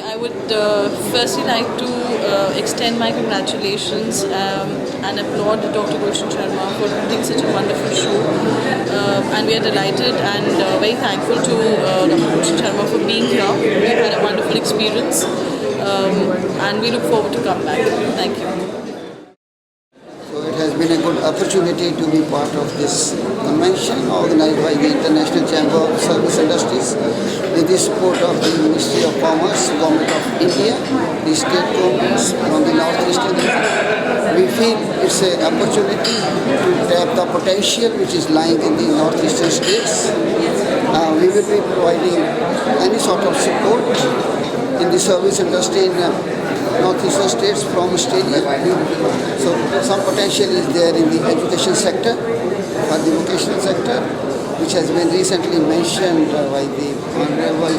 I would firstly like to extend my congratulations and applaud Dr. Gulshan Sharma for putting such a wonderful show. And we are delighted and very thankful to Dr. Gulshan Sharma for being here. We had a wonderful experience and we look forward to come back. Thank you. So it has been a good opportunity to be part of this convention organized by the International Chamber of Service Industries with the support of the Ministry of Commerce, Government of India, the state governments from the northeastern region. We feel it's an opportunity to tap the potential which is lying in the northeastern states. We will be providing any sort of support in the service industry in northeastern states from Australia. So some potential is there in the education sector or the vocational sector, which has been recently mentioned by the Honorable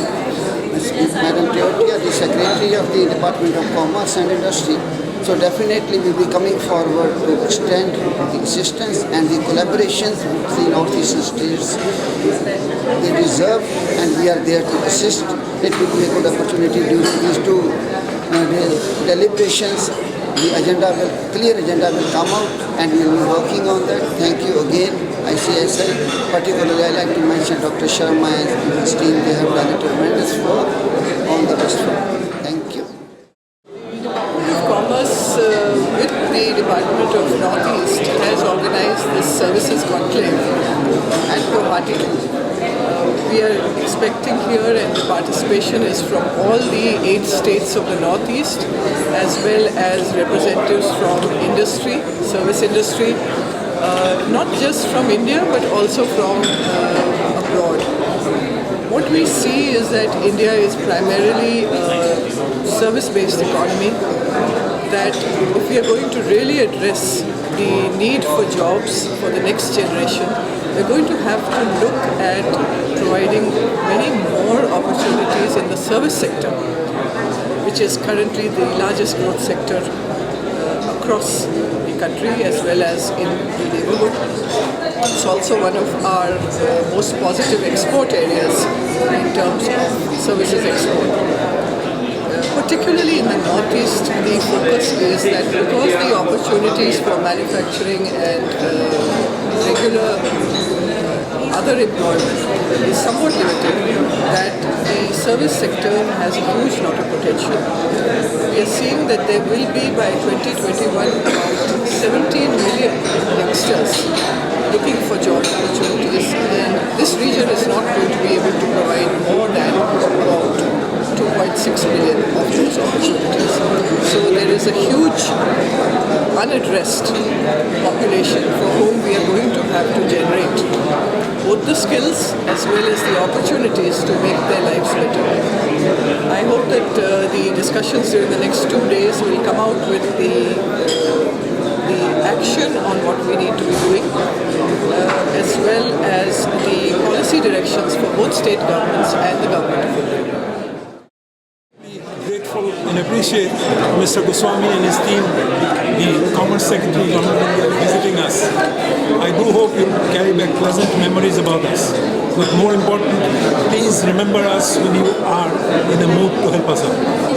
Madam Teotia, the Secretary of the Department of Commerce and Industry. So definitely we will be coming forward to extend the assistance and the collaborations with the northeastern states. They deserve and we are there to assist. It will be a good opportunity during these two deliberations. The clear agenda will come out and we will be working on that. Thank you again, ICSI. Particularly I like to mention Dr. Sharma and his team. They have done a tremendous work on the best front. Thank you. Commerce with the Department of Northeast has organized this services conclave at Guwahati. We are expecting here, and the participation is from all the 8 states of the Northeast, as well as representatives from industry, service industry, not just from India but also from abroad. What we see is that India is primarily a service-based economy, that if we are going to really address the need for jobs for the next generation, we're going to have to look at providing many more opportunities in the service sector, which is currently the largest growth sector across the country as well as in the neighborhood. It's also one of our most positive export areas in terms of services export. Particularly in the Northeast, the focus is that because the opportunities for manufacturing and regular other employment is somewhat limited, that the service sector has a huge lot of potential. We are seeing that there will be by 2021 about 17 million youngsters looking for job opportunities, and this region is not going to be able to provide more than about 2.6 million of those opportunities. So there is a huge unaddressed population for whom we are going to have to generate both the skills as well as the opportunities to make their lives better. I hope that the discussions during the next 2 days will come out with the action on what we need to be doing, as well as the policy directions for both state governments and the Government of India. Grateful and appreciate Mr. Goswami and his team, the Commerce Secretary of Government of India, visiting us. I do hope you'll carry back pleasant memories about us. But more important, please remember us when you are in a mood to help us out.